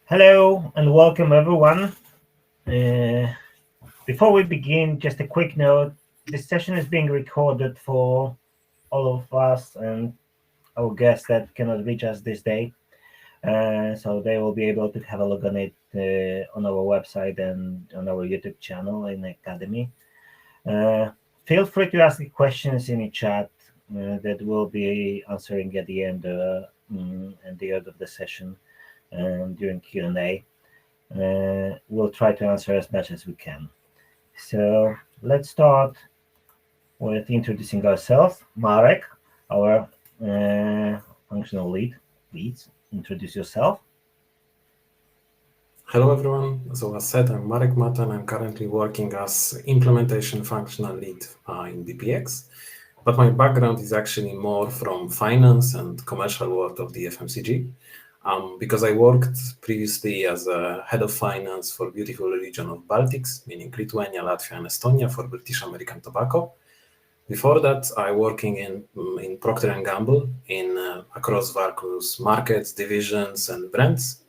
Hello and welcome everyone. Uh, Before we begin, just a quick note. This session is being recorded for all of us and our guests that cannot reach us this day. So they will be able to have a look on it on our website and on our YouTube channel in Academy. Uh, Feel free to ask questions in the chat that we'll be answering at the end of the session during Q&A. We'll try to answer as much as we can. So let's start with introducing ourselves. Marek, our functional lead. Please introduce yourself. Hello everyone. So as said, I'm Marek Matan. I'm currently working as implementation functional lead in DPX, but my background is actually more from finance and commercial world of the FMCG, because I worked previously as a head of finance for beautiful region of Baltics, meaning Lithuania, Latvia, and Estonia for British American Tobacco. Before that, I working in Procter and Gamble in across various markets, divisions, and brands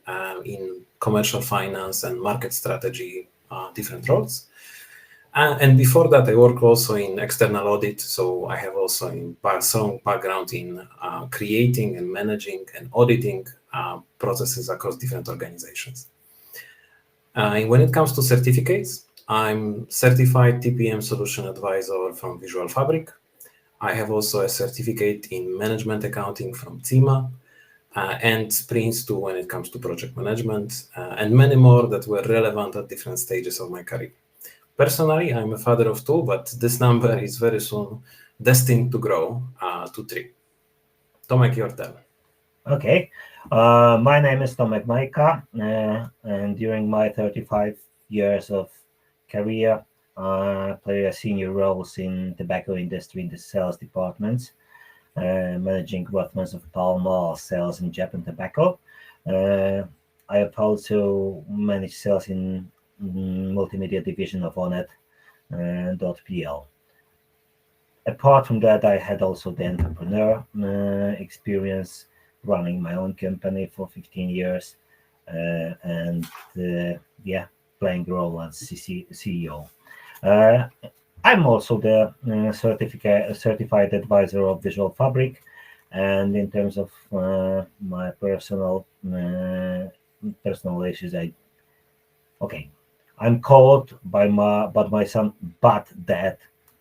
in commercial finance and market strategy, different roles. And before that, I work also in external audit. So I have also a strong background in creating and managing and auditing processes across different organizations. And when it comes to certificates, I'm certified TPM solution advisor from Visual Fabric. I have also a certificate in management accounting from TIMA and Prince 2 when it comes to project management, and many more that were relevant at different stages of my career. Personally, I'm a father of two, but this number is very soon destined to grow to 3. Tomek, your turn. Okay. My name is Tomek Majka, and during my 35 years of career, I play a senior roles in tobacco industry in the sales departments, managing departments of Pall Mall sales in Japan tobacco. I have also managed sales in multimedia division of Onet .pl. Apart from that, I had also the entrepreneur experience running my own company for 15 years and playing the role as CEO. I'm also the certified advisor of Visual Fabric, and in terms of my personal issues, I'm called by my son Dad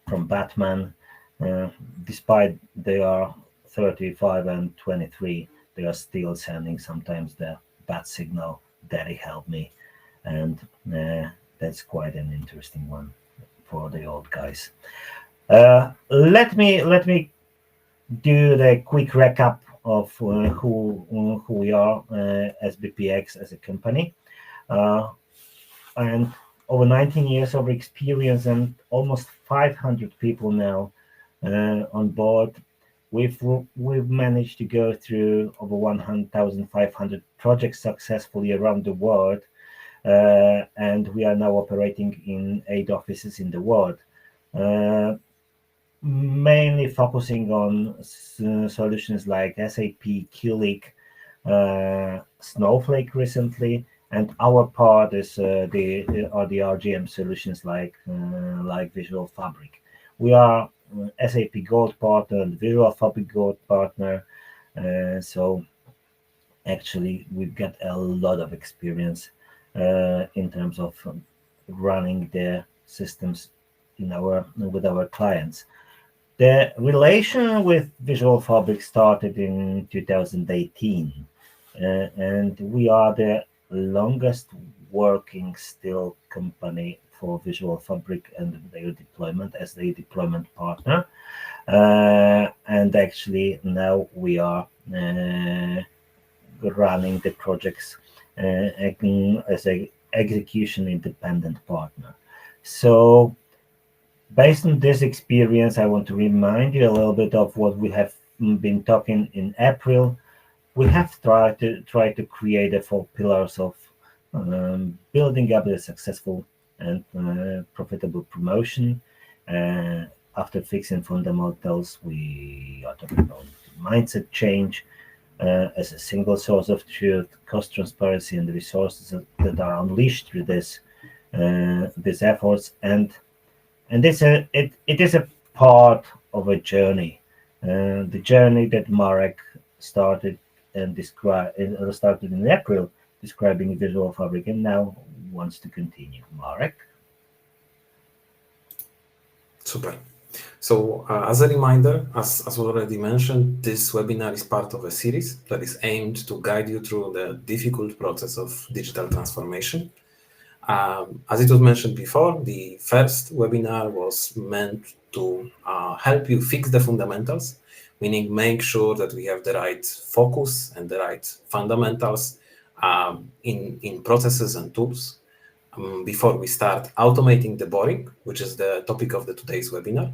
from Batman. Despite they are 35 and 23, they are still sending sometimes the bat signal, "Daddy, help me," and that's quite an interesting one for the old guys. Let me do the quick recap of who we are as BPX as a company, and over 19 years of experience and almost 500 people now on board. We've managed to go through over 1,500 projects successfully around the world, and we are now operating in 8 offices in the world, mainly focusing on solutions like SAP, Kulik, Snowflake recently, and our part is the RGM solutions like Visual Fabric. We are SAP Gold partner and Visual Fabric Gold partner. So actually, we've got a lot of experience in terms of running the systems with our clients. The relation with Visual Fabric started in 2018, and we are the longest working still company for Visual Fabric and their deployment as their deployment partner. And actually now we are running the projects as a execution independent partner. So based on this experience, I want to remind you a little bit of what we have been talking in April. We have tried to create the 4 pillars of building up a successful and profitable promotion. After fixing fundamentals, we are talking about mindset change, as a single source of truth, cost transparency, and the resources that are unleashed through these efforts. And it is a part of a journey, the journey that Marek started started in April, describing Visual Fabric, and now wants to continue. Marek. Super. So as a reminder, as already mentioned, this webinar is part of a series that is aimed to guide you through the difficult process of digital transformation. As it was mentioned before, the first webinar was meant to help you fix the fundamentals, meaning make sure that we have the right focus and the right fundamentals in processes and tools before we start automating the boring, which is the topic of today's webinar,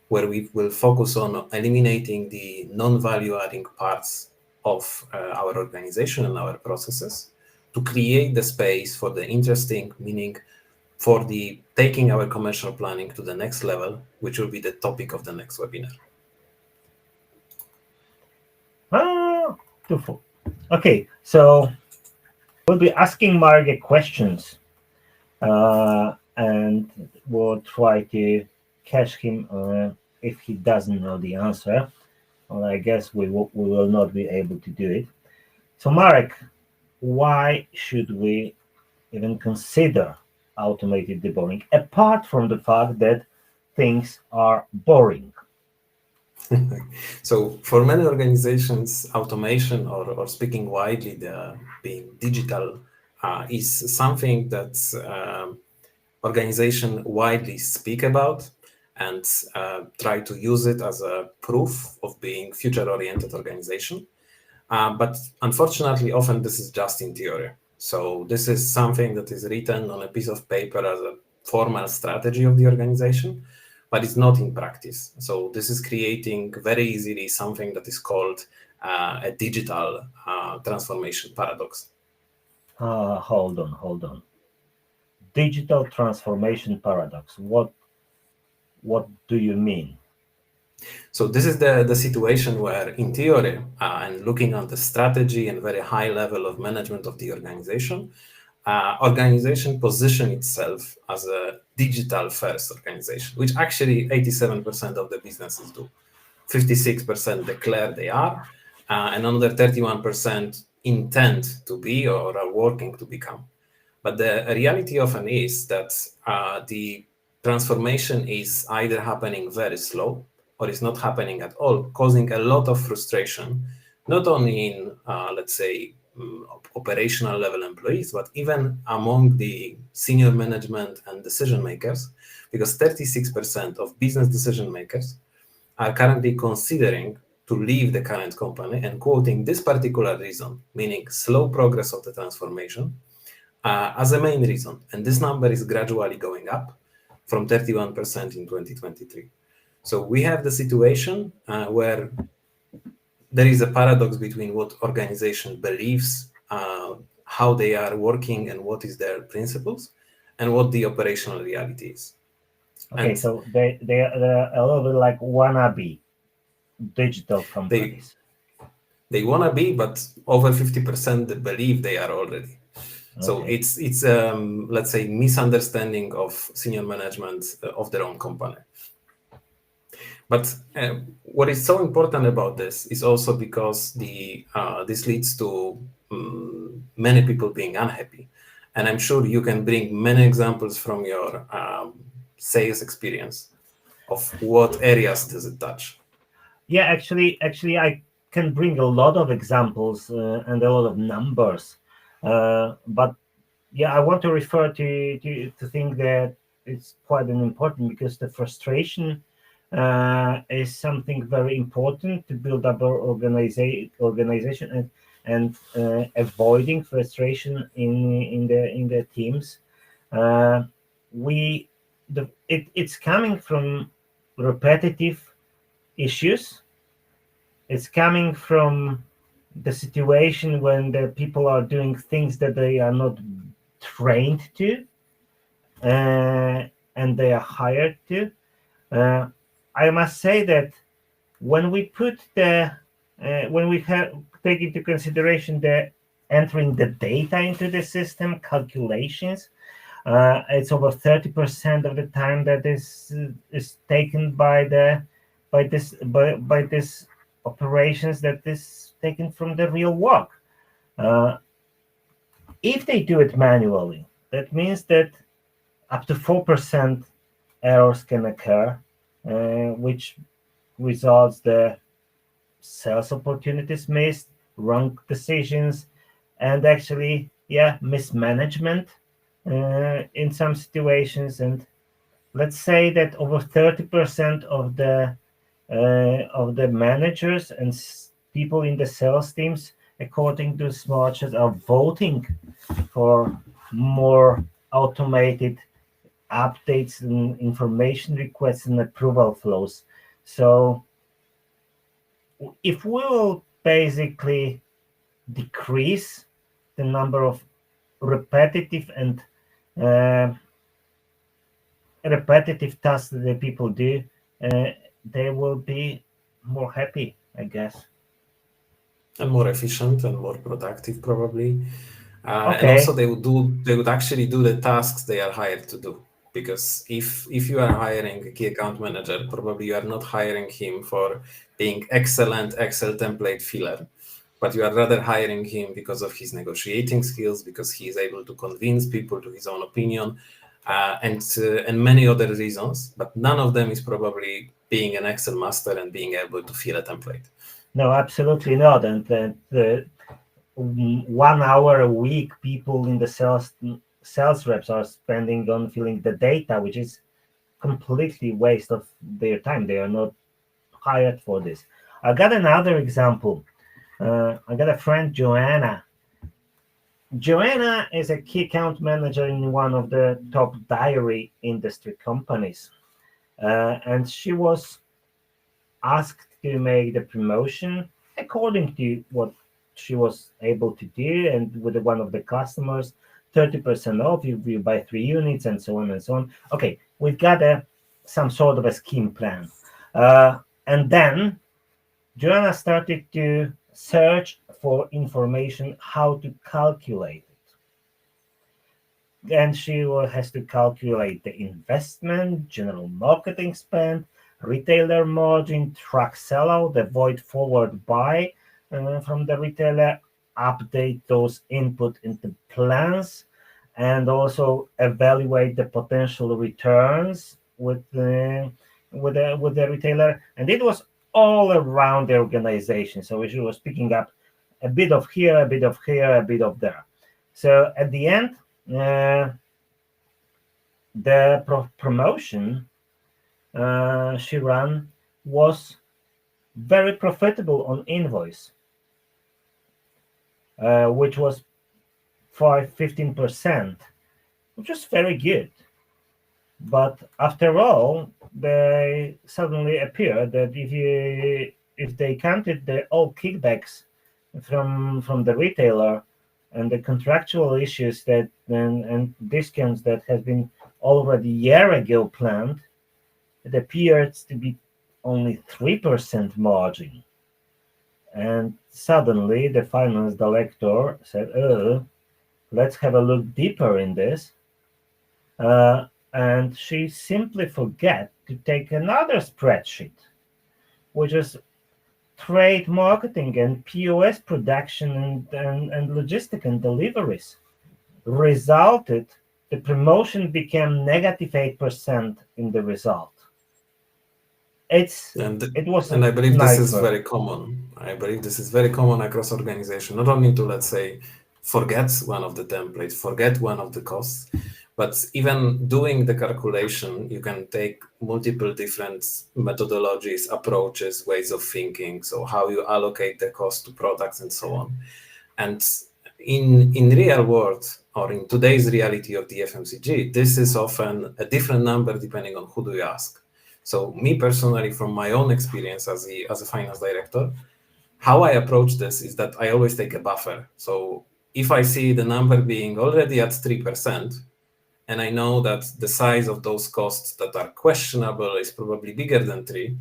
where we will focus on eliminating the non-value adding parts of our organization and our processes to create the space for the interesting, meaning for the taking our commercial planning to the next level, which will be the topic of the next webinar. Beautiful. Okay, so we'll be asking Marek questions, and we'll try to catch him if he doesn't know the answer. Well, I guess we will not be able to do it. So, Marek, why should we even consider automated deboring, apart from the fact that things are boring? So for many organizations, automation or speaking widely, being digital is something that organization widely speak about and try to use it as a proof of being future-oriented organization. But unfortunately, often this is just in theory. So this is something that is written on a piece of paper as a formal strategy of the organization, but it's not in practice. So this is creating very easily something that is called a digital transformation paradox. Hold on. Digital transformation paradox. What do you mean? So this is the situation where, in theory, and looking at the strategy and very high level of management of the organization, organization position itself as a digital first organization, which actually 87% of the businesses do. 56% declare they are, and another 31% intend to be or are working to become. But the reality often is that the transformation is either happening very slow or is not happening at all, causing a lot of frustration, not only in, let's say, operational level employees, but even among the senior management and decision makers, because 36% of business decision makers are currently considering to leave the current company and quoting this particular reason, meaning slow progress of the transformation, as a main reason. And this number is gradually going up from 31% in 2023. So we have the situation where there is a paradox between what organization believes, how they are working and what is their principles, and what the operational reality is. Okay, so they're a little bit like wannabe digital companies. They want to be, but over 50% believe they are already. Okay. So it's let's say, misunderstanding of senior management of their own company. But what is so important about this is also because this leads to many people being unhappy. And I'm sure you can bring many examples from your sales experience of what areas does it touch. Yeah, actually, I can bring a lot of examples and a lot of numbers. But yeah, I want to refer to think that it's quite an important, because the frustration is something very important to build up our organization, and avoiding frustration in the teams. It's coming from repetitive issues. It's coming from the situation when the people are doing things that they are not trained to, and they are hired to. I must say that when we put when we have take into consideration the entering the data into the system, calculations. It's over 30% of the time that is taken by this operations that is taken from the real work. Uh, if they do it manually, that means that up to 4% errors can occur, which results the sales opportunities missed, wrong decisions, and actually, yeah, mismanagement in some situations. And let's say that over 30% of the managers and people in the sales teams, according to Smartchat, are voting for more automated updates and information requests and approval flows. So if we will basically decrease the number of repetitive and uh, repetitive tasks that the people do, they will be more happy, I guess. And more efficient and more productive probably. And also Okay. they would actually do the tasks they are hired to do. Because if you are hiring a key account manager, probably you are not hiring him for being excellent Excel template filler, but you are rather hiring him because of his negotiating skills, because he is able to convince people to his own opinion, and many other reasons. But none of them is probably being an Excel master and being able to fill a template. No, absolutely not. And the 1 hour a week people in the sales reps are spending on filling the data, which is completely waste of their time. They are not hired for this. I got another example. I got a friend, Joanna. Joanna is a key account manager in one of the top dairy industry companies. And she was asked to make the promotion according to what she was able to do, and with one of the customers, 30% off if you buy 3 units, and so on and so on. Okay, we've got some sort of a scheme plan. And then Joanna started to search for information how to calculate it. And she has to calculate the investment, general marketing spend, retailer margin, track sellout, avoid forward buy from the retailer, update those input into plans, and also evaluate the potential returns with the retailer. And it was all around the organization. So she was picking up a bit of here, a bit of here, a bit of there. So at the end, the promotion she ran was very profitable on invoice, which was 15%, which was very good. But after all, they suddenly appeared that if they counted all kickbacks from the retailer and the contractual issues that and discounts that has been already a year ago planned, it appears to be only 3% margin. And suddenly the finance director said, oh, let's have a look deeper in this. And she simply forget to take another spreadsheet, which is trade marketing and POS production and logistic and deliveries. Resulted, the promotion became negative 8% in the result. It was And a I believe this is nightmare. very common. I believe this is very common across organization, not only to, let's say, forget one of the templates, forget one of the costs, but even doing the calculation, you can take multiple different methodologies, approaches, ways of thinking. So how you allocate the cost to products and so on. And in real world, or in today's reality of the FMCG, this is often a different number depending on who do you ask. So me personally, from my own experience as a finance director, how I approach this is that I always take a buffer. So if I see the number being already at 3%, and I know that the size of those costs that are questionable is probably bigger than 3,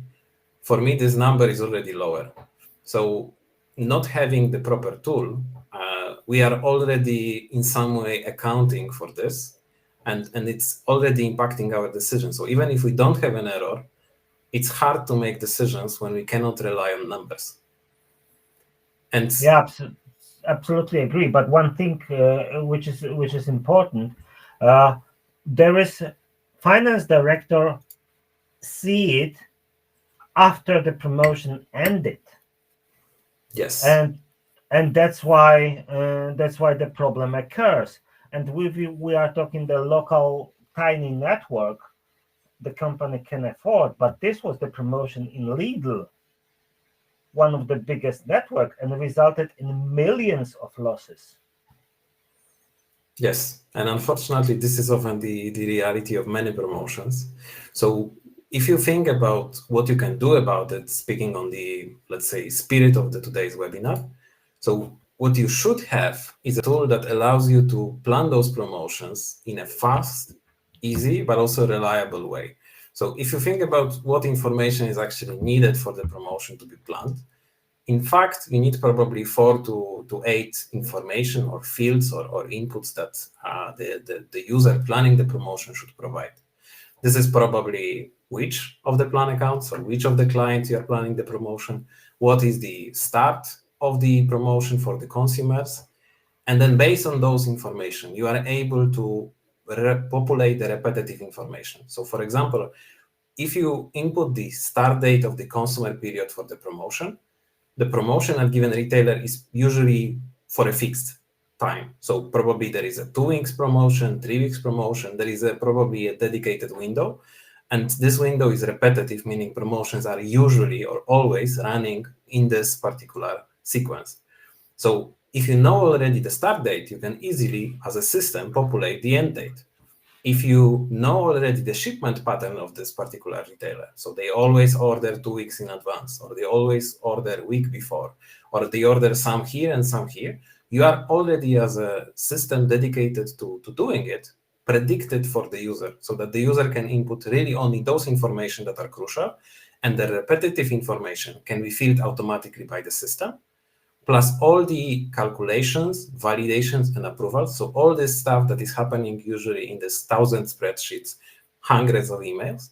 for me, this number is already lower. So not having the proper tool, we are already in some way accounting for this, and it's already impacting our decisions. So even if we don't have an error, it's hard to make decisions when we cannot rely on numbers. And Yeah, absolutely agree. But one thing which is important, there is finance director see it after the promotion ended, yes, and that's why the problem occurs. And we are talking the local tiny network the company can afford, but this was the promotion in Lidl, one of the biggest network, and resulted in millions of losses. yes, and unfortunately, this is often the reality of many promotions. So if you think about what you can do about it, speaking on the, let's say, spirit of the today's webinar, so what you should have is a tool that allows you to plan those promotions in a fast, easy, but also reliable way. So if you think about what information is actually needed for the promotion to be planned, in fact, you need probably 4 to 8 information or fields or inputs that the user planning the promotion should provide. This is probably which of the plan accounts or which of the clients you are planning the promotion, what is the start of the promotion for the consumers, and then based on those information, you are able to populate the repetitive information. So for example, if you input the start date of the consumer period for the promotion at given retailer is usually for a fixed time. So probably there is a 2 weeks promotion, 3 weeks promotion, there is probably a dedicated window. And this window is repetitive, meaning promotions are usually or always running in this particular sequence. So if you know already the start date, you can easily, as a system, populate the end date. If you know already the shipment pattern of this particular retailer, so they always order 2 weeks in advance, or they always order a week before, or they order some here and some here, you are already, as a system dedicated to doing it, predicted for the user, so that the user can input really only those information that are crucial, and the repetitive information can be filled automatically by the system, plus all the calculations, validations, and approvals. So all this stuff that is happening usually in this 1,000 spreadsheets, hundreds of emails.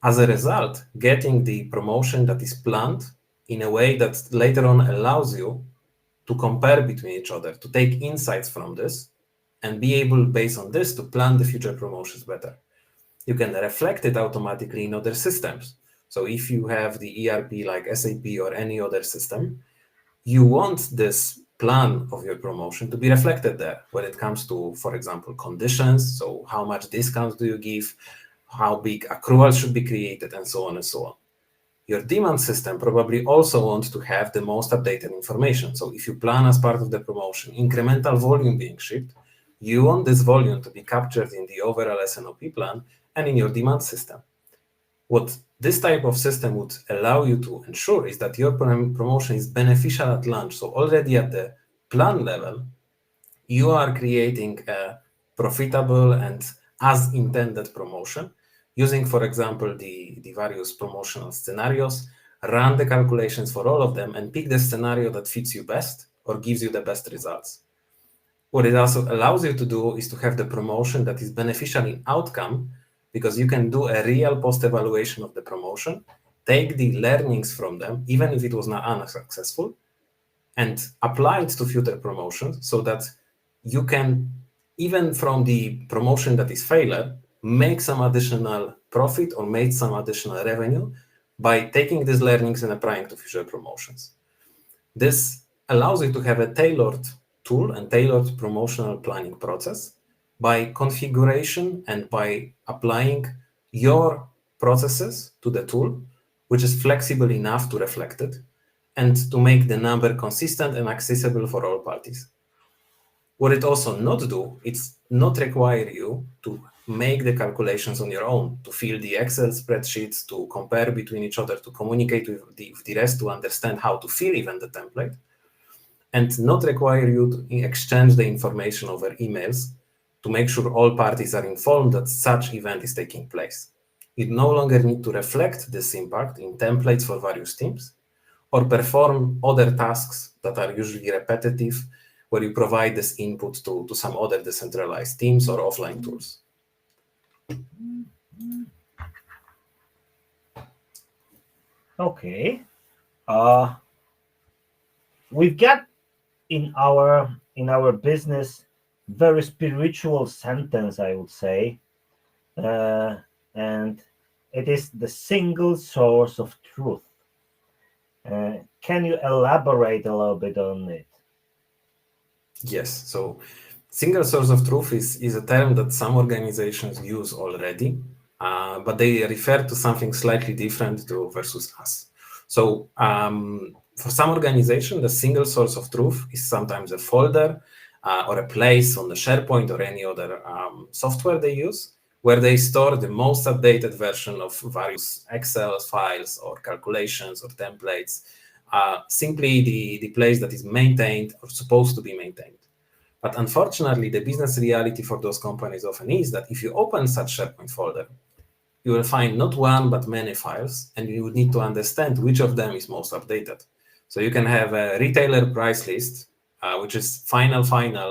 As a result, getting the promotion that is planned in a way that later on allows you to compare between each other, to take insights from this, and be able, based on this, to plan the future promotions better. You can reflect it automatically in other systems. So if you have the ERP like SAP or any other system, you want this plan of your promotion to be reflected there when it comes to, for example, conditions. So how much discounts do you give, how big accruals should be created, and so on and so on. Your demand system probably also wants to have the most updated information. So if you plan as part of the promotion incremental volume being shipped, you want this volume to be captured in the overall S&OP plan and in your demand system. What this type of system would allow you to ensure is that your promotion is beneficial at launch. So already at the plan level, you are creating a profitable and as intended promotion using, for example, the various promotional scenarios, run the calculations for all of them, and pick the scenario that fits you best or gives you the best results. What it also allows you to do is to have the promotion that is beneficial in outcome, because you can do a real post-evaluation of the promotion, take the learnings from them, even if it was not unsuccessful, and apply it to future promotions so that you can, even from the promotion that is failure, make some additional profit or make some additional revenue by taking these learnings and applying to future promotions. This allows you to have a tailored tool and tailored promotional planning process by configuration and by applying your processes to the tool, which is flexible enough to reflect it and to make the number consistent and accessible for all parties. What it also not do, it's not require you to make the calculations on your own, to fill the Excel spreadsheets, to compare between each other, to communicate with the rest, to understand how to fill even the template, and not require you to exchange the information over emails to make sure all parties are informed that such event is taking place. You no longer need to reflect this impact in templates for various teams. or perform other tasks that are usually repetitive, where you provide this input to some other decentralized teams or offline tools. Okay. Uh, we've got in our business very spiritual sentence, I would say, and it is the single source of truth. Can you elaborate a little bit on it? Yes, so single source of truth is a term that some organizations use already, but they refer to something slightly different to versus us. So for some organization, the single source of truth is sometimes a folder or a place on the SharePoint or any other software they use, where they store the most updated version of various Excel files or calculations or templates, simply the place that is maintained or supposed to be maintained. But unfortunately, the business reality for those companies often is that if you open such SharePoint folder, you will find not one, but many files, and you would need to understand which of them is most updated. So you can have a retailer price list, which is final,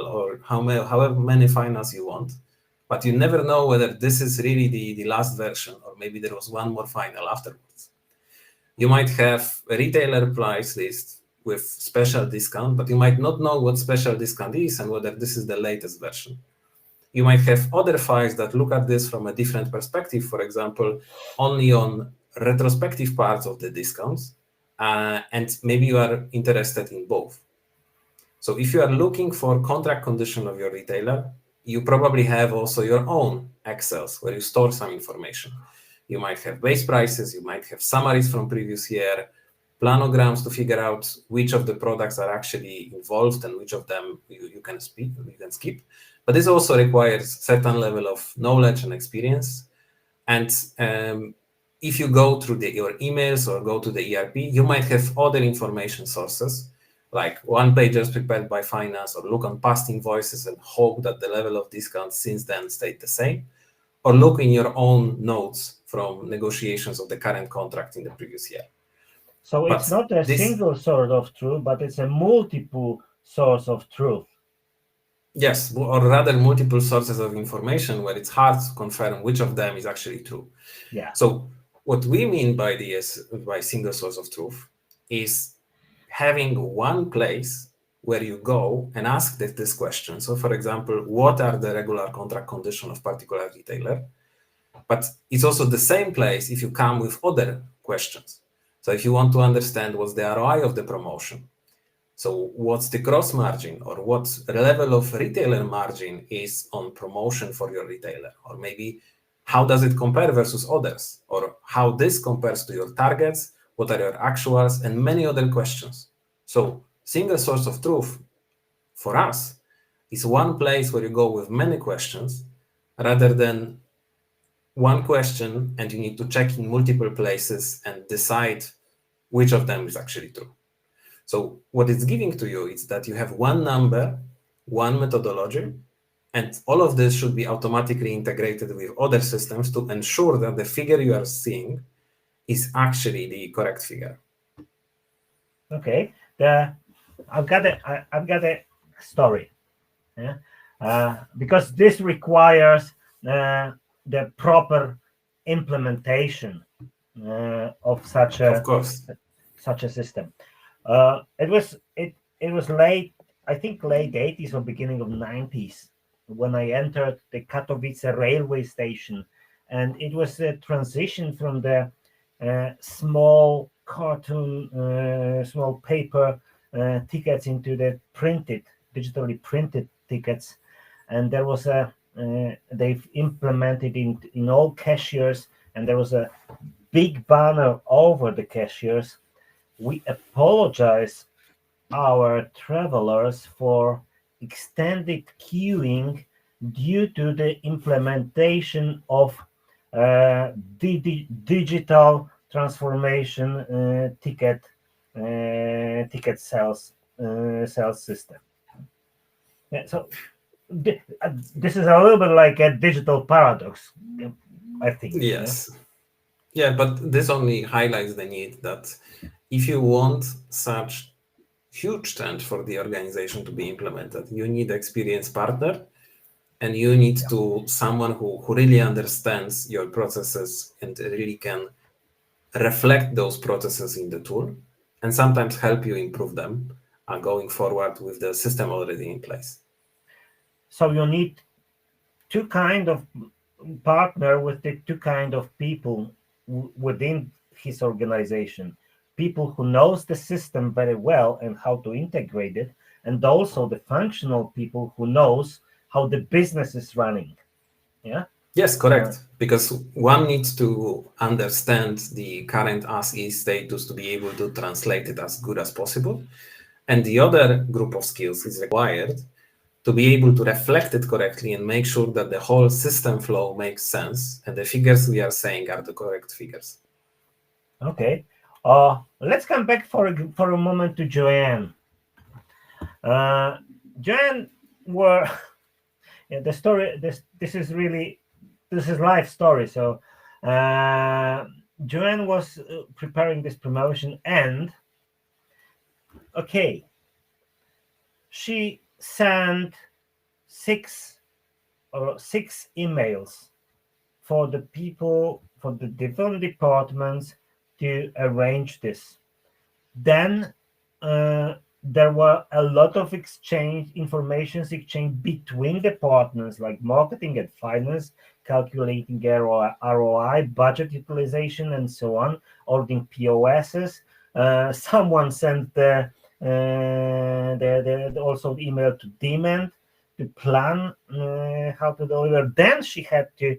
or however many finals you want, but you never know whether this is really the last version, or maybe there was one more final afterwards. You might have a retailer price list with special discount, but you might not know what special discount is and whether this is the latest version. You might have other files that look at this from a different perspective, for example, only on retrospective parts of the discounts, and maybe you are interested in both. So if you are looking for contract condition of your retailer, you probably have also your own Excels where you store some information. You might have base prices, you might have summaries from previous year, planograms to figure out which of the products are actually involved and which of them you can skip. But this also requires certain level of knowledge and experience. And if you go through your emails or go to the ERP, you might have other information sources, like one pagers prepared by finance, or look on past invoices and hope that the level of discount since then stayed the same, or look in your own notes from negotiations of the current contract in the previous year. So But it's not a single source of truth, but it's a multiple source of truth. Yes, or rather multiple sources of information where it's hard to confirm which of them is actually true. Yeah. So what we mean by by single source of truth is having one place where you go and ask this question. So for example, what are the regular contract conditions of particular retailer? But it's also the same place if you come with other questions. So if you want to understand what's the ROI of the promotion, so what's the gross margin, or what level of retailer margin is on promotion for your retailer? Or maybe how does it compare versus others? Or how this compares to your targets? What are your actuals? And many other questions. So single source of truth for us is one place where you go with many questions rather than one question and you need to check in multiple places and decide which of them is actually true. So what it's giving to you is that you have one number, one methodology, and all of this should be automatically integrated with other systems to ensure that the figure you are seeing is actually the correct figure. Okay. I've got a story. Yeah? Because this requires the proper implementation of such Of course. a system. It was late, I think late 80s or beginning of 90s when I entered the Katowice railway station, and it was a transition from the small cartoon, small paper tickets into the digitally printed tickets, and there was they've implemented in all cashiers, and there was a big banner over the cashiers. We apologize our travelers for extended queuing due to the implementation of digital transformation ticket sales system. Yeah, so this is a little bit like a digital paradox, I think. Yes. Yeah, but this only highlights the need that if you want such huge change for the organization to be implemented, you need experienced partner, and you need to someone who really understands your processes and really can reflect those processes in the tool, and sometimes help you improve them going forward with the system already in place. So you need two kind of partner with the two kind of people within his organization, people who knows the system very well and how to integrate it, and also the functional people who knows how the business is running. Yeah. Yes, correct. Because one needs to understand the current as-is status to be able to translate it as good as possible. And the other group of skills is required to be able to reflect it correctly and make sure that the whole system flow makes sense and the figures we are saying are the correct figures. Okay. Let's come back for a moment to Joanne. Joanne were yeah, the story. This is life story. So Joanne was preparing this promotion, and okay, she sent six emails for the people for the different departments to arrange this. Then there were a lot of information exchange between the partners, like marketing and finance, calculating ROI, budget utilization, and so on, ordering POSs. Someone sent also the email to demand to plan how to deliver. Then she had to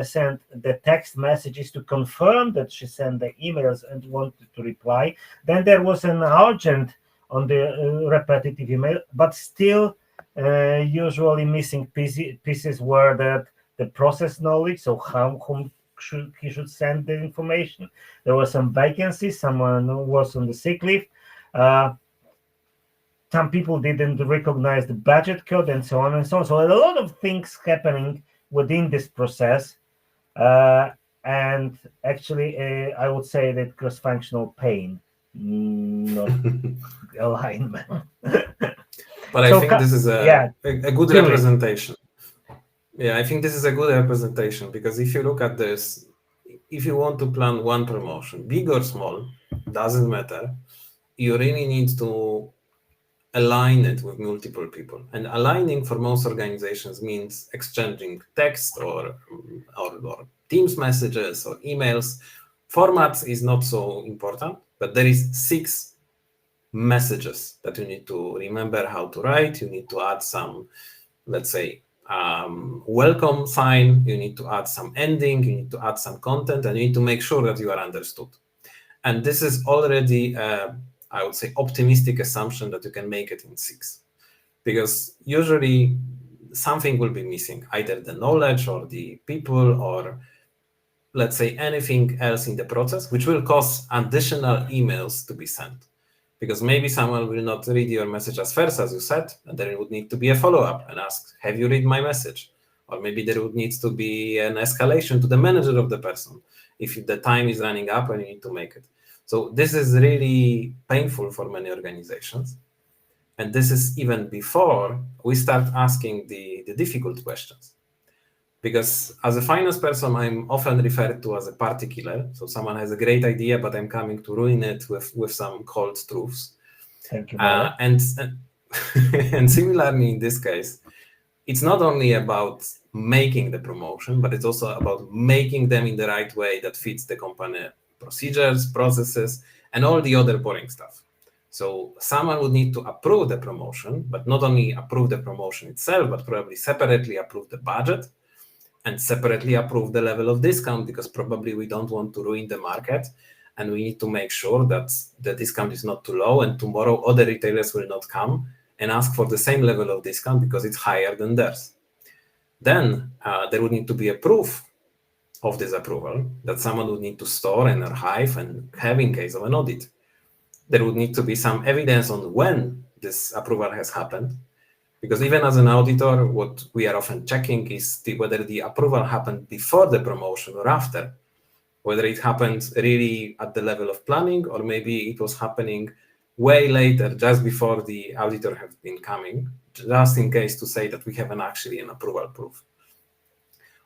send the text messages to confirm that she sent the emails and wanted to reply. Then there was an urgent on the repetitive email, but still usually missing pieces were that the process knowledge, so whom he should send the information. There were some vacancies, someone was on the sick leave. Some people didn't recognize the budget code and so on and so on. So a lot of things happening within this process. And actually, I would say that cross-functional pain, not alignment. But So I think this is a good clearly. representation. Yeah, I think this is a good representation, because if you look at this, if you want to plan one promotion, big or small, doesn't matter, you really need to align it with multiple people. And aligning for most organizations means exchanging text or Teams messages or emails. Formats is not so important, but there is 6 messages that you need to remember how to write. You need to add some, let's say, welcome sign. You need to add some ending. You need to add some content, and you need to make sure that you are understood. And this is already, I would say, optimistic assumption that you can make it in 6, because usually something will be missing, either the knowledge or the people, or let's say anything else in the process, which will cause additional emails to be sent. Because maybe someone will not read your message as first, as you said, and there would need to be a follow-up and ask, have you read my message? Or maybe there would need to be an escalation to the manager of the person if the time is running up and you need to make it. So this is really painful for many organizations. And this is even before we start asking the difficult questions. Because as a finance person, I'm often referred to as a party killer. So someone has a great idea, but I'm coming to ruin it with some cold truths. Thank you, Marek. And similarly, in this case, it's not only about making the promotion, but it's also about making them in the right way that fits the company procedures, processes, and all the other boring stuff. So someone would need to approve the promotion, but not only approve the promotion itself, but probably separately approve the budget and separately approve the level of discount, because probably we don't want to ruin the market. And we need to make sure that the discount is not too low, and tomorrow other retailers will not come and ask for the same level of discount because it's higher than theirs. Then there would need to be a proof of this approval that someone would need to store and archive and have in case of an audit. There would need to be some evidence on when this approval has happened, because even as an auditor, what we are often checking is whether the approval happened before the promotion or after. whether it happened really at the level of planning, or maybe it was happening way later, just before the auditor have been coming, just in case to say that we haven't actually an approval proof.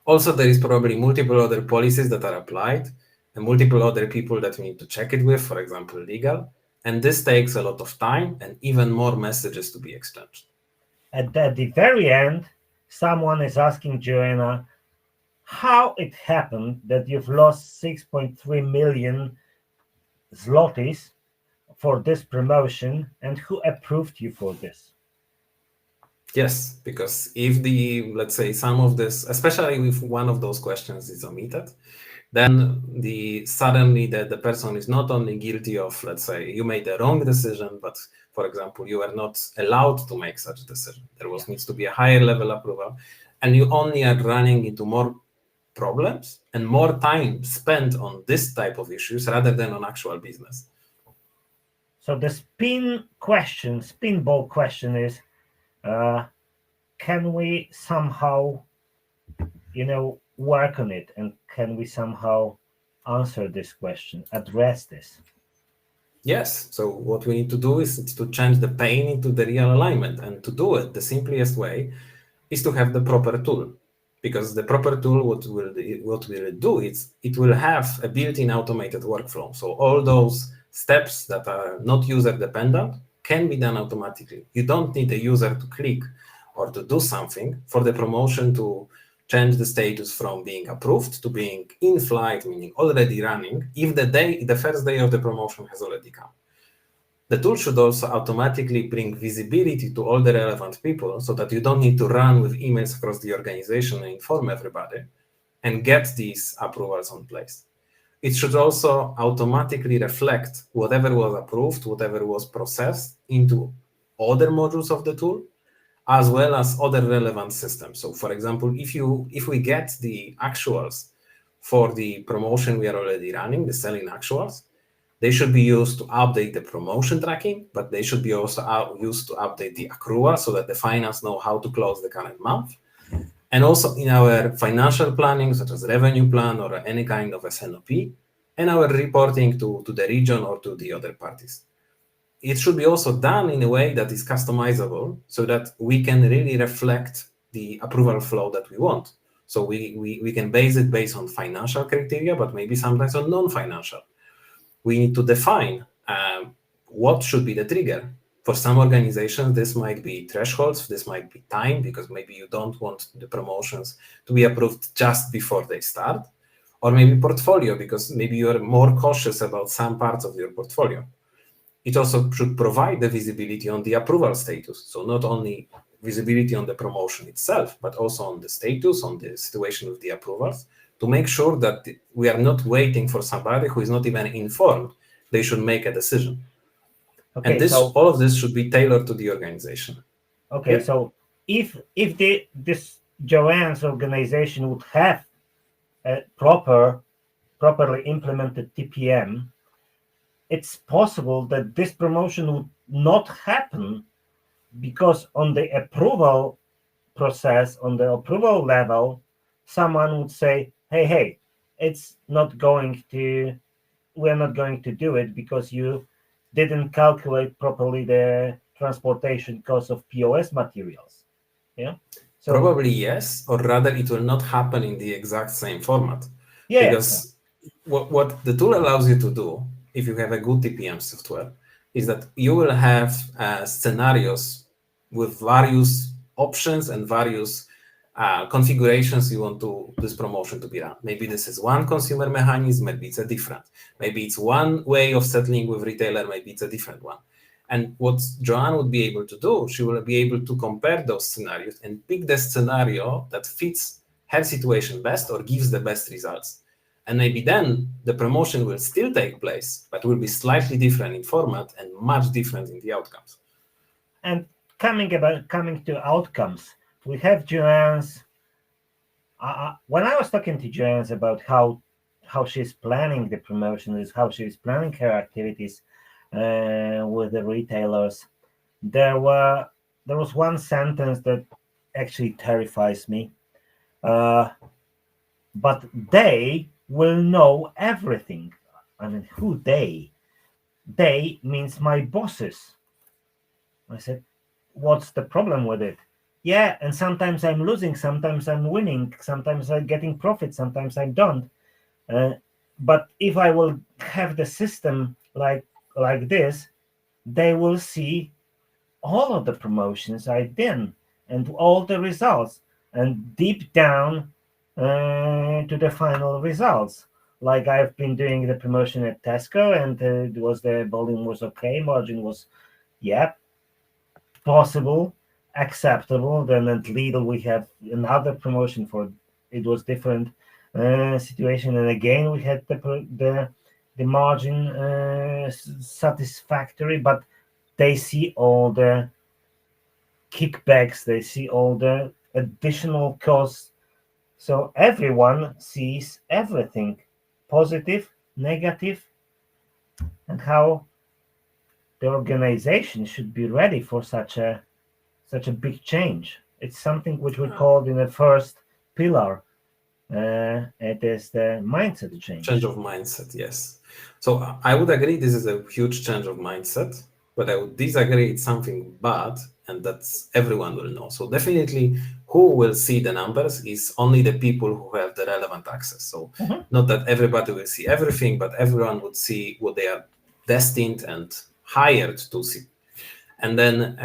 Also, there is probably multiple other policies that are applied and multiple other people that we need to check it with, for example, legal. And this takes a lot of time and even more messages to be exchanged. At the very end, someone is asking Joanna how it happened that you've lost 6.3 million zlotys for this promotion and who approved you for this. Yes, because if let's say some of this, especially if one of those questions is omitted, then suddenly the person is not only guilty of, let's say, you made the wrong decision, but for example, you are not allowed to make such decision. There needs to be a higher level approval, and you only are running into more problems and more time spent on this type of issues rather than on actual business. So the spinball question is, can we somehow, work on it, and can we somehow answer this question, address this? Yes. So what we need to do is to change the pain into the real alignment, and to do it, the simplest way is to have the proper tool. Because the proper tool, what will it do? It will have a built-in automated workflow. So all those steps that are not user dependent can be done automatically. You don't need a user to click or to do something for the promotion to change the status from being approved to being in flight, meaning already running, if the first day of the promotion has already come. The tool should also automatically bring visibility to all the relevant people so that you don't need to run with emails across the organization and inform everybody and get these approvals on place. It should also automatically reflect whatever was approved, whatever was processed into other modules of the tool, as well as other relevant systems. So for example, if we get the actuals for the promotion we are already running, the selling actuals, they should be used to update the promotion tracking, but they should be also used to update the accrual so that the finance know how to close the current month. And also in our financial planning, such as revenue plan or any kind of SNOP, and our reporting to the region or to the other parties. It should be also done in a way that is customizable so that we can really reflect the approval flow that we want. So we can base it based on financial criteria, but maybe sometimes on non-financial. We need to define what should be the trigger. For some organizations, this might be thresholds, this might be time, because maybe you don't want the promotions to be approved just before they start, or maybe portfolio, because maybe you're more cautious about some parts of your portfolio. It also should provide the visibility on the approval status. So not only visibility on the promotion itself, but also on the status, on the situation of the approvals, to make sure that we are not waiting for somebody who is not even informed they should make a decision. Okay, and all of this should be tailored to the organization. Okay, yeah. So if this Joanne's organization would have a properly implemented TPM, it's possible that this promotion would not happen, because on the approval process, on the approval level, someone would say, hey, it's not going to, we're not going to do it because you didn't calculate properly the transportation cost of POS materials. Yeah. So probably yes, or rather it will not happen in the exact same format. Yeah. Because what the tool allows you to do, if you have a good TPM software, is that you will have scenarios with various options and various configurations you want this promotion to be run. Maybe this is one consumer mechanism, maybe it's a different. Maybe it's one way of settling with retailer, maybe it's a different one. And what Joanne would be able to do, she will be able to compare those scenarios and pick the scenario that fits her situation best or gives the best results. And maybe then the promotion will still take place, but will be slightly different in format and much different in the outcomes. And coming to outcomes, we have Joanne's. When I was talking to Joanne about how she's planning the promotion, is how she's planning her activities with the retailers, there was one sentence that actually terrifies me. But they will know everything. I mean, who they? They means my bosses. I said, what's the problem with it? Yeah, and sometimes I'm losing, sometimes I'm winning, sometimes I'm getting profit, sometimes I don't. Uh, but if I will have the system like this, they will see all of the promotions I did and all the results, and deep down to the final results. Like I've been doing the promotion at Tesco, and it was the volume was okay, margin was yeah possible, acceptable. Then at Lidl we have another promotion for it was different situation, and again we had the margin satisfactory, but they see all the kickbacks, they see all the additional costs. So everyone sees everything, positive, negative, and how the organization should be ready for such a big change. It's something which we called in the first pillar. It is the mindset Change change. of mindset, yes. So I would agree this is a huge change of mindset, but I would disagree it's something bad and that's everyone will know. So definitely who will see the numbers is only the people who have the relevant access. So Mhm. not that everybody will see everything, but everyone would see what they are destined and hired to see. And then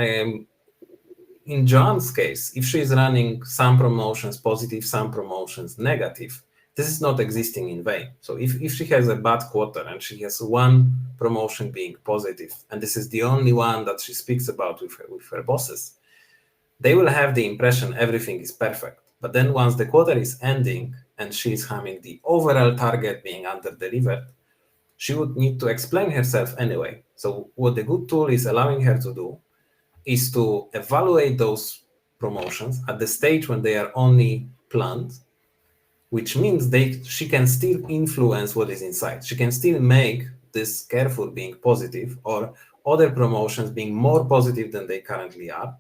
in Joan's case, if she is running some promotions positive, some promotions negative, this is not existing in vain. So if she has a bad quarter and she has one promotion being positive, and this is the only one that she speaks about with her bosses, they will have the impression everything is perfect. But then once the quarter is ending and she is having the overall target being under-delivered, she would need to explain herself anyway. So what the good tool is allowing her to do is to evaluate those promotions at the stage when they are only planned, which means she can still influence what is inside. She can still make this careful being positive or other promotions being more positive than they currently are.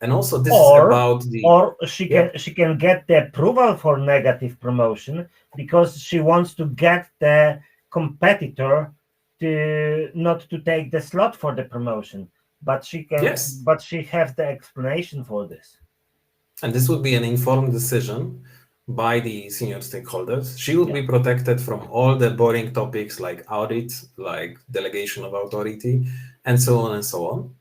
And also this is Or about the, or she can get the approval for negative promotion because she wants to get the competitor to not to take the slot for the promotion, but yes, she has the explanation for this. and this would be an informed decision by the senior stakeholders. She would Yeah. be protected from all the boring topics like audit, like delegation of authority, and so on and so on.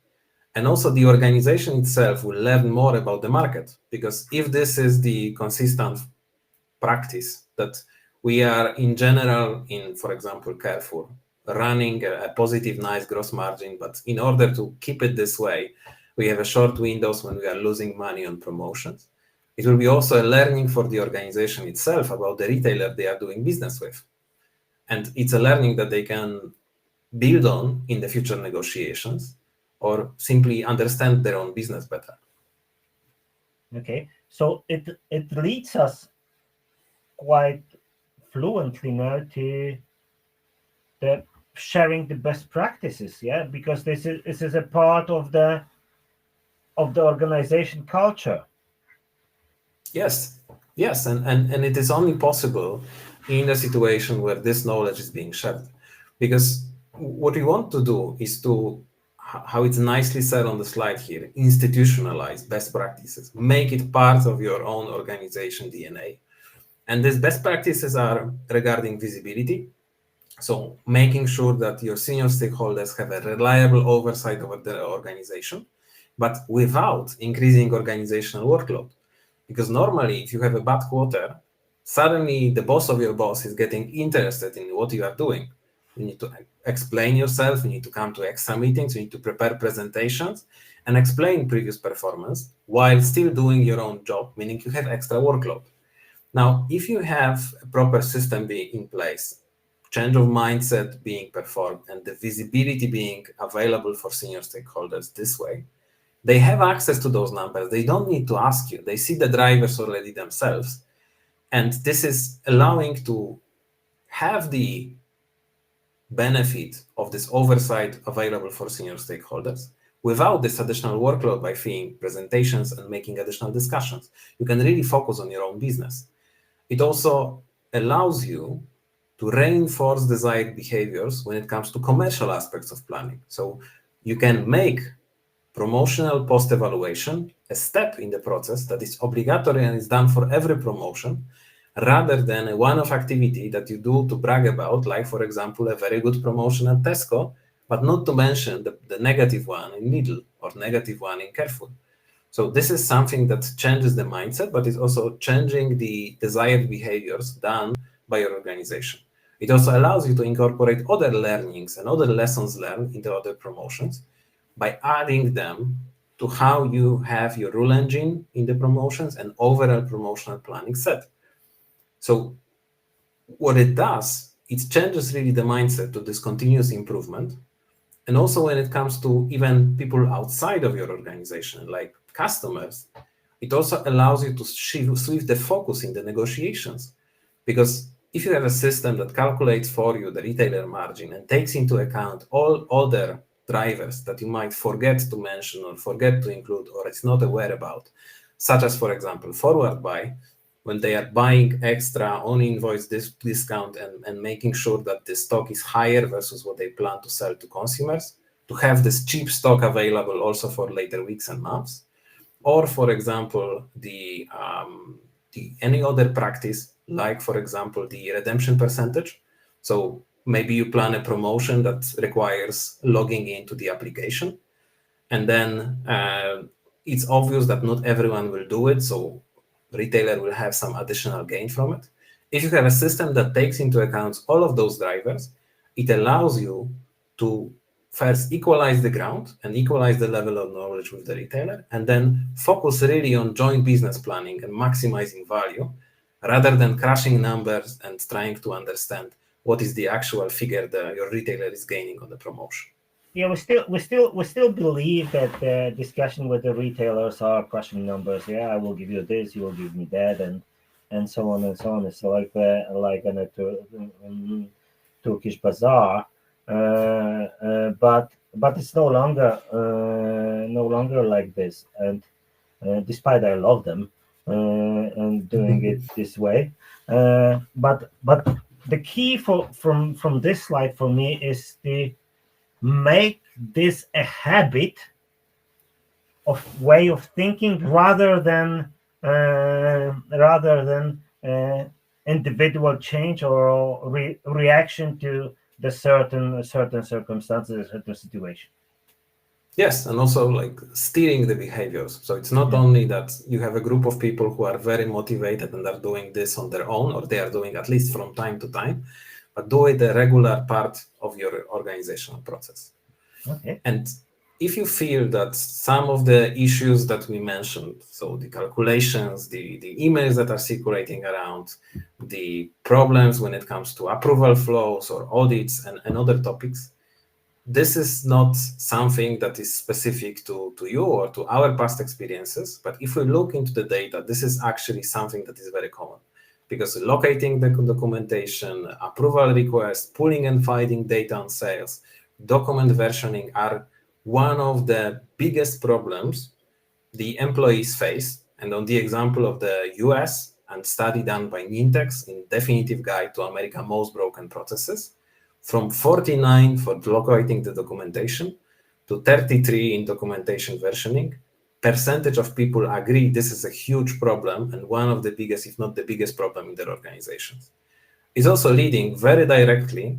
And also the organization itself will learn more about the market, because if this is the consistent practice that we are in general in, for example, Carrefour, running a positive, nice gross margin, but in order to keep it this way, we have a short windows when we are losing money on promotions. It will be also a learning for the organization itself about the retailer they are doing business with. And it's a learning that they can build on in the future negotiations or simply understand their own business better. Okay. So it leads us quite fluently now to the sharing the best practices. Yeah, because this is a part of the organization culture. Yes, yes, and it is only possible in a situation where this knowledge is being shared. Because what we want to do is to, how it's nicely said on the slide here, institutionalize best practices, make it part of your own organization DNA. And these best practices are regarding visibility. So making sure that your senior stakeholders have a reliable oversight over the organization, but without increasing organizational workload. Because normally, if you have a bad quarter, suddenly the boss of your boss is getting interested in what you are doing. You need to explain yourself, you need to come to extra meetings, you need to prepare presentations and explain previous performance while still doing your own job, meaning you have extra workload. Now, if you have a proper system being in place, change of mindset being performed, and the visibility being available for senior stakeholders this way, they have access to those numbers. They don't need to ask you. They see the drivers already themselves. And this is allowing to have the benefit of this oversight available for senior stakeholders without this additional workload by filling presentations and making additional discussions. You can really focus on your own business. It also allows you to reinforce desired behaviors when it comes to commercial aspects of planning. So you can make promotional post-evaluation a step in the process that is obligatory and is done for every promotion, rather than a one-off activity that you do to brag about, like, for example, a very good promotion at Tesco, but not to mention the negative one in Lidl or negative one in Carrefour. So this is something that changes the mindset, but it's also changing the desired behaviors done by your organization. It also allows you to incorporate other learnings and other lessons learned into other promotions by adding them to how you have your rule engine in the promotions and overall promotional planning set. So what it does, it changes really the mindset to this continuous improvement. And also when it comes to even people outside of your organization, like customers, it also allows you to shift the focus in the negotiations. Because if you have a system that calculates for you the retailer margin and takes into account all other drivers that you might forget to mention or forget to include or it's not aware about, such as, for example, forward buy, when they are buying extra on invoice discount and making sure that the stock is higher versus what they plan to sell to consumers, to have this cheap stock available also for later weeks and months. Or, for example, the any other practice, like, for example, the redemption percentage. So maybe you plan a promotion that requires logging into the application, and then it's obvious that not everyone will do it, so retailer will have some additional gain from it. If you have a system that takes into account all of those drivers, it allows you to first equalize the ground and equalize the level of knowledge with the retailer, and then focus really on joint business planning and maximizing value, rather than crashing numbers and trying to understand what is the actual figure that your retailer is gaining on the promotion. Yeah, we still believe that the discussion with the retailers are crushing numbers. Yeah, I will give you this, you will give me that, and so on and so on. It's like in a Turkish bazaar, but it's no longer like this. And despite I love them and doing it this way, but the key from this slide for me is the make this a habit of way of thinking rather than individual change or reaction to the certain circumstances, certain situation. Yes, and also like steering the behaviors. So it's not only that you have a group of people who are very motivated and are doing this on their own, or they are doing at least from time to time, but do it a regular part of your organizational process. Okay. And if you feel that some of the issues that we mentioned, so the calculations, the emails that are circulating around, the problems when it comes to approval flows or audits and other topics, this is not something that is specific to you or to our past experiences. But if we look into the data, this is actually something that is very common. Because locating the documentation, approval requests, pulling and finding data on sales, document versioning are one of the biggest problems the employees face. And on the example of the US and study done by Nintex in Definitive Guide to America's Most Broken Processes, from 49 for locating the documentation to 33 in documentation versioning, percentage of people agree this is a huge problem and one of the biggest, if not the biggest problem in their organizations. It's also leading very directly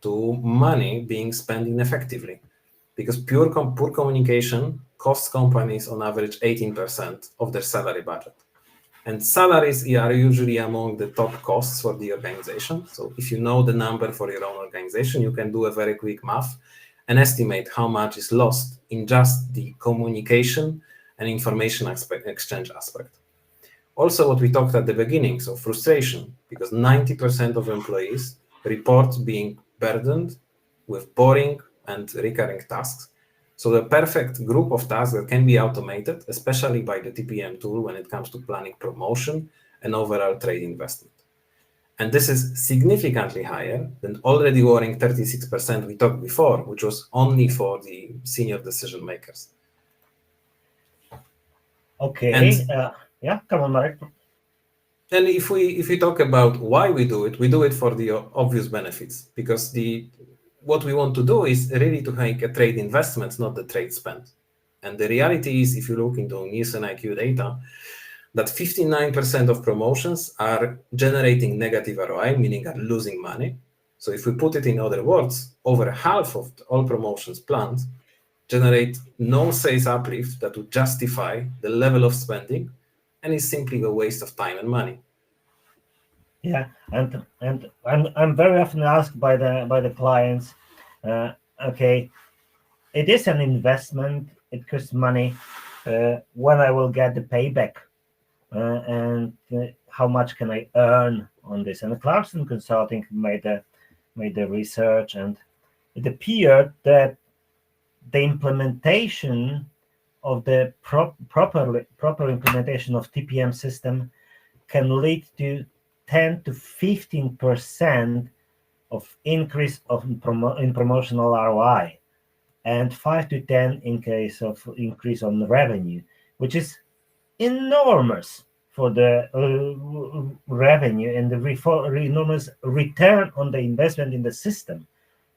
to money being spent ineffectively, because poor communication costs companies on average 18% of their salary budget. And salaries are usually among the top costs for the organization. So if you know the number for your own organization, you can do a very quick math and estimate how much is lost in just the communication and information exchange aspect. Also, what we talked at the beginning, so frustration, because 90% of employees report being burdened with boring and recurring tasks. So the perfect group of tasks that can be automated, especially by the TPM tool when it comes to planning promotion and overall trade investment. And this is significantly higher than already worrying 36% we talked before, which was only for the senior decision makers. Okay. And Yeah, come on, Marek. And if we talk about why we do it for the obvious benefits, because what we want to do is really to make a trade investment, not the trade spend. And the reality is, if you look into Nielsen IQ data, that 59% of promotions are generating negative ROI, meaning are losing money. So if we put it in other words, over half of all promotions planned generate no sales uplift that would justify the level of spending, and is simply a waste of time and money. Yeah, and I'm very often asked by the clients, okay, it is an investment, it costs money, when I will get the payback, and how much can I earn on this? And Clarkson Consulting made the research, and it appeared that the implementation of the proper implementation of TPM system can lead to 10 to 15% of increase in promotional ROI, and 5 to 10 in case of increase on revenue, which is enormous for the revenue and the enormous return on the investment in the system.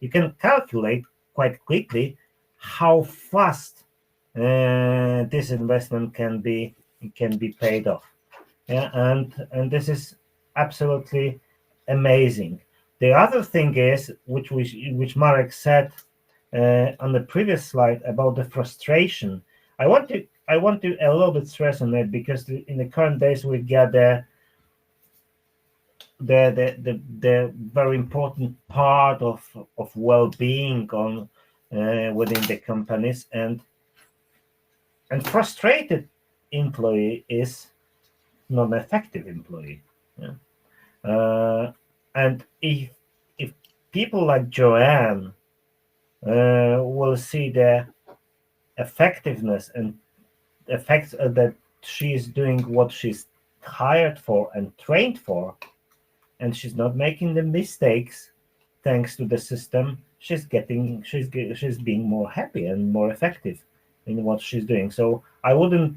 You can calculate quite quickly how fast this investment can be paid off. Yeah, and this is absolutely amazing. The other thing is, which Marek said on the previous slide about the frustration. I want to a little bit stress on it, because in the current days we get the very important part of well-being on within the companies, and frustrated employee is not an effective employee. Yeah. And if people like Joanne will see the effectiveness and effects that she is doing what she's hired for and trained for, and she's not making the mistakes thanks to the system, she's being more happy and more effective in what she's doing. So I wouldn't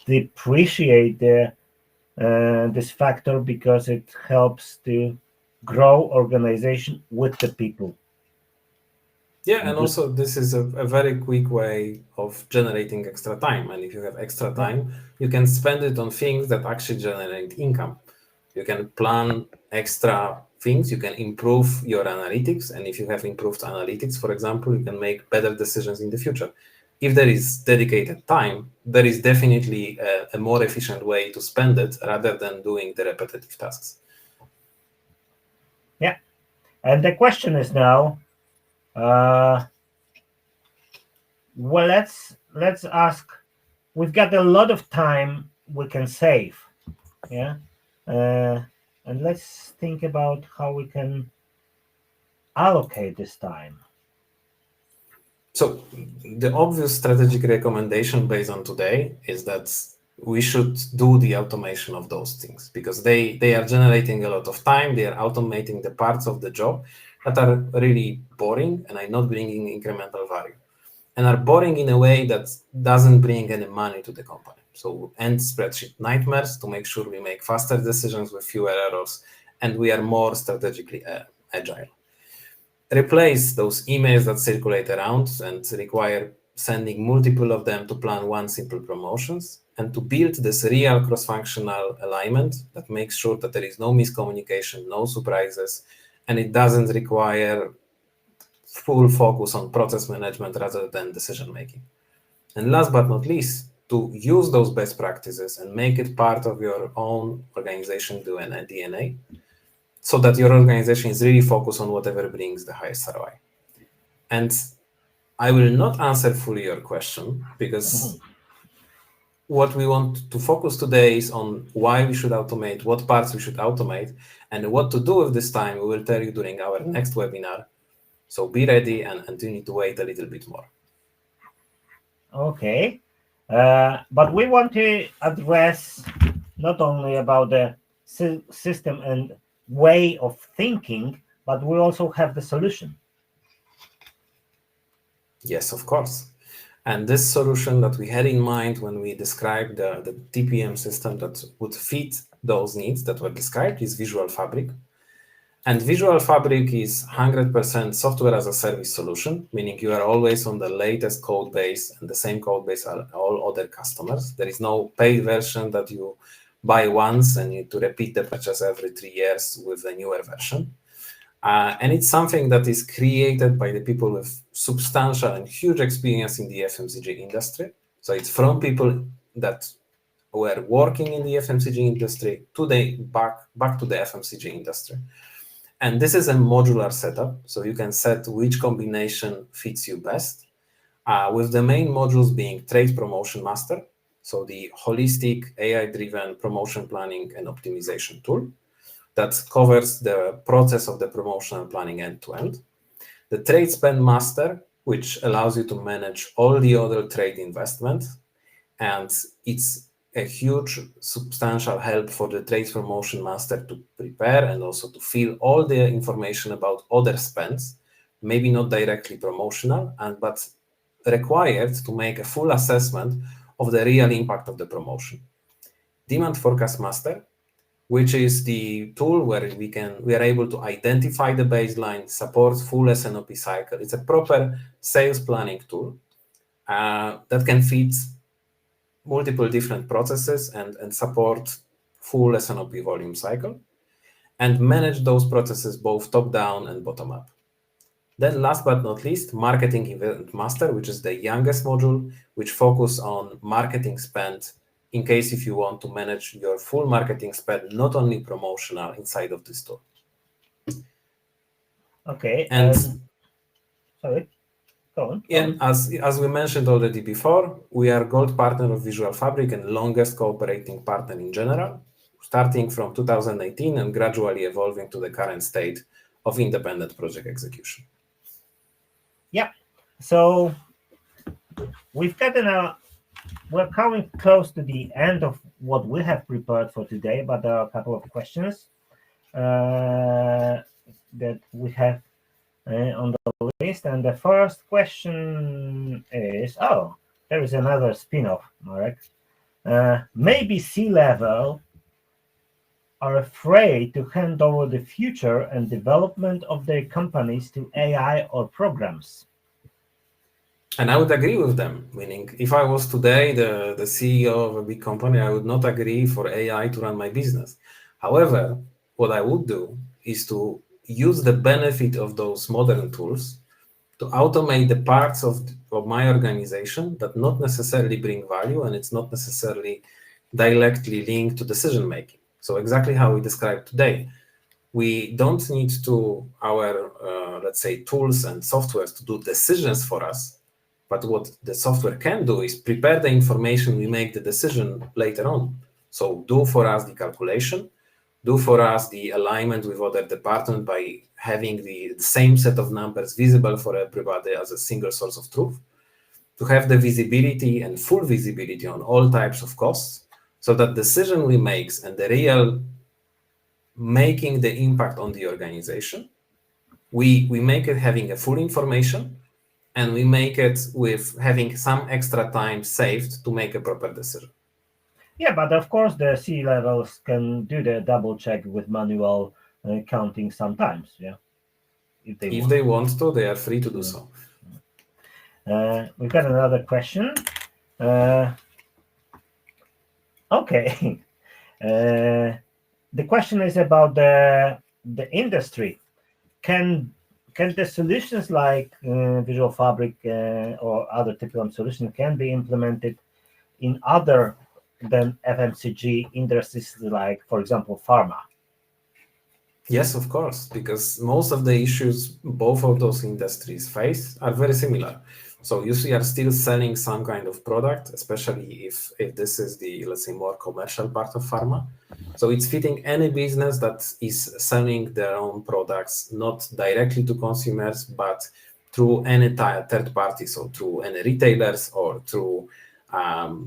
depreciate this factor, because it helps to grow organization with the people. Yeah, and also this is a very quick way of generating extra time. And if you have extra time, you can spend it on things that actually generate income. You can plan extra things, you can improve your analytics. And if you have improved analytics, for example, you can make better decisions in the future. If there is dedicated time, there is definitely a more efficient way to spend it rather than doing the repetitive tasks. Yeah. And the question is now, well, let's ask. We've got a lot of time we can save, yeah, and let's think about how we can allocate this time. So the obvious strategic recommendation based on today is that we should do the automation of those things, because they are generating a lot of time. They are automating the parts of the job that are really boring and are not bringing incremental value, and are boring in a way that doesn't bring any money to the company. So end spreadsheet nightmares to make sure we make faster decisions with fewer errors, and we are more strategically agile. Replace those emails that circulate around and require sending multiple of them to plan one simple promotions, and to build this real cross-functional alignment that makes sure that there is no miscommunication, no surprises, and it doesn't require full focus on process management rather than decision making. And last but not least, to use those best practices and make it part of your own organization DNA, so that your organization is really focused on whatever brings the highest ROI. And I will not answer fully your question, because what we want to focus today is on why we should automate, what parts we should automate, and what to do with this time we will tell you during our next webinar. So be ready, and you need to wait a little bit more. Okay, but we want to address not only about the system and way of thinking, but we also have the solution. Yes, of course. And this solution that we had in mind when we described the TPM system that would fit those needs that were described is Visual Fabric. And Visual Fabric is 100% software as a service solution, meaning you are always on the latest code base and the same code base as all other customers. There is no paid version that you buy once and you need to repeat the purchase every 3 years with a newer version. And it's something that is created by the people with substantial and huge experience in the FMCG industry. So it's from people that were working in the FMCG industry back to the FMCG industry. And this is a modular setup, so you can set which combination fits you best, with the main modules being Trade Promotion Master, so the holistic AI-driven promotion planning and optimization tool that covers the process of the promotional planning end-to-end. The Trade Spend Master, which allows you to manage all the other trade investments, and it's a huge, substantial help for the Trade Promotion Master to prepare and also to fill all the information about other spends, maybe not directly promotional, but required to make a full assessment of the real impact of the promotion. Demand Forecast Master, which is the tool where we are able to identify the baseline, support full S&OP cycle. It's a proper sales planning tool that can fit multiple different processes and support full S&OP volume cycle and manage those processes both top-down and bottom-up. Then last but not least, Marketing Event Master, which is the youngest module, which focus on marketing spend in case if you want to manage your full marketing spend, not only promotional inside of this tool. Okay. And sorry. Go on. And as we mentioned already before, we are gold partner of Visual Fabric and longest cooperating partner in general, starting from 2018 and gradually evolving to the current state of independent project execution. Yeah. So we're coming close to the end of what we have prepared for today, but there are a couple of questions that we have on the list. And the first question is, there is another spin-off, Marek. Maybe C-level are afraid to hand over the future and development of their companies to AI or programs. And I would agree with them, meaning if I was today the CEO of a big company, I would not agree for AI to run my business. However, what I would do is to use the benefit of those modern tools to automate the parts of my organization that not necessarily bring value and it's not necessarily directly linked to decision making. So exactly how we described today, we don't need to our, let's say, tools and softwares to do decisions for us, but what the software can do is prepare the information, we make the decision later on. So do for us the calculation, do for us the alignment with other departments by having the same set of numbers visible for everybody as a single source of truth, to have the visibility and full visibility on all types of costs, so that decision we make and the real making the impact on the organization, we make it having a full information, and we make it with having some extra time saved to make a proper decision. Yeah, but of course the C-levels can do the double check with manual counting sometimes, yeah. If they want to, they are free to do so. We've got another question. Okay. The question is about the industry. Can the solutions like Visual Fabric or other typical solutions can be implemented in other than FMCG industries, like, for example, pharma? Yes, of course, because most of the issues both of those industries face are very similar. So you are still selling some kind of product, especially if this is the, let's say, more commercial part of pharma. So it's fitting any business that is selling their own products, not directly to consumers, but through any third party, so through any retailers or through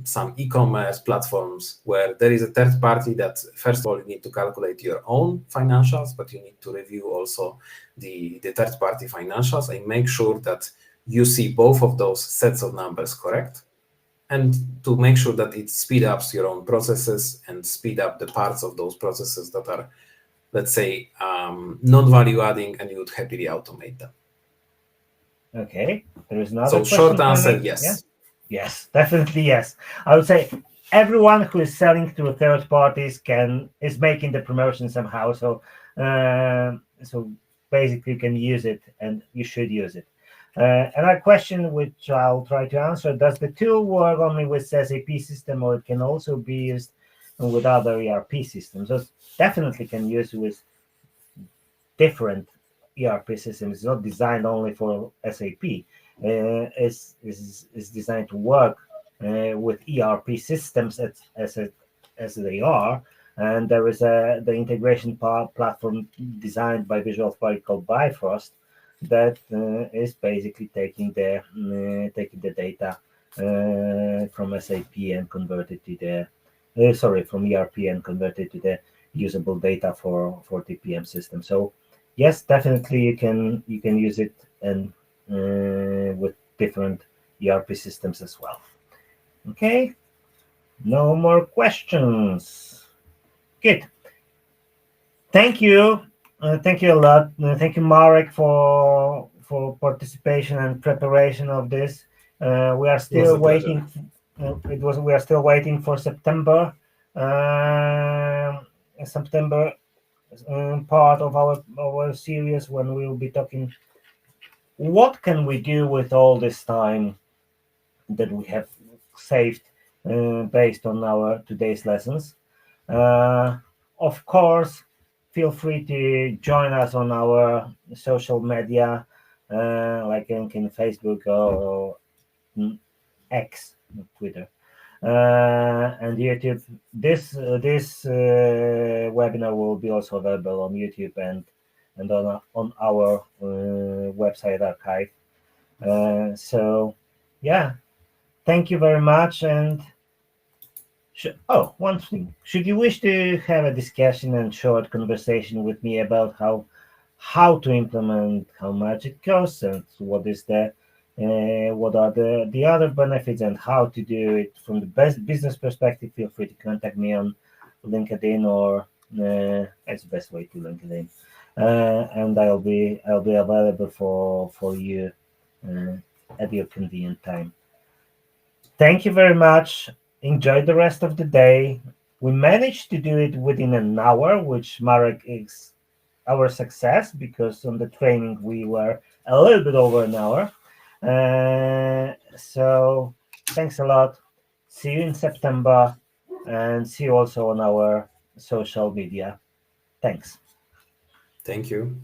some e-commerce platforms where there is a third party that, first of all, you need to calculate your own financials, but you need to review also the third party financials and make sure that you see both of those sets of numbers correct, and to make sure that it speed ups your own processes and speed up the parts of those processes that are, let's say, non-value adding, and you would happily automate them. Okay, there is another So short question for answer, me. Yeah. yes. Yes, definitely yes. I would say everyone who is selling through third parties is making the promotion somehow. So basically, you can use it, and you should use it. Another question, which I'll try to answer: does the tool work only with SAP system, or it can also be used with other ERP systems? So definitely can use with different ERP systems. It's not designed only for SAP. It's designed to work with ERP systems as they are. And there is the integration platform designed by Visual Studio called Bifrost that is basically taking the data from SAP and convert it to from ERP and convert it to the usable data for TPM system. So yes, definitely you can use it and with different ERP systems as well. Okay, no more questions. Good. Thank you a lot. Thank you, Marek, for participation and preparation of this. We are It was still a pleasure. waiting. We are still waiting for September. September part of our series when we will be talking what can we do with all this time that we have saved based on our today's lessons. Uh, of course, feel free to join us on our social media, like in Facebook or X, Twitter, and YouTube. This webinar will be also available on YouTube and on our website archive. So, yeah, thank you very much. And one thing: should you wish to have a discussion and short conversation with me about how to implement, how much it costs, and what are the other benefits, and how to do it from the best business perspective, feel free to contact me on LinkedIn or that's the best way to LinkedIn, and I'll be available for you uh, at your convenient time. Thank you very much. Enjoy the rest of the day. We managed to do it within an hour, which Marek is our success because on the training we were a little bit over an hour. So thanks a lot. See you in September and see you also on our social media. Thanks. Thank you.